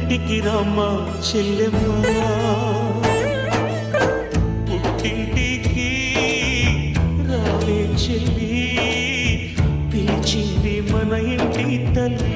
ఇంటికి రమ్మ చెల్లెమ్మ పుట్టింటికి రావే చెల్లి పిలిచింది మన ఇంటి తల్లి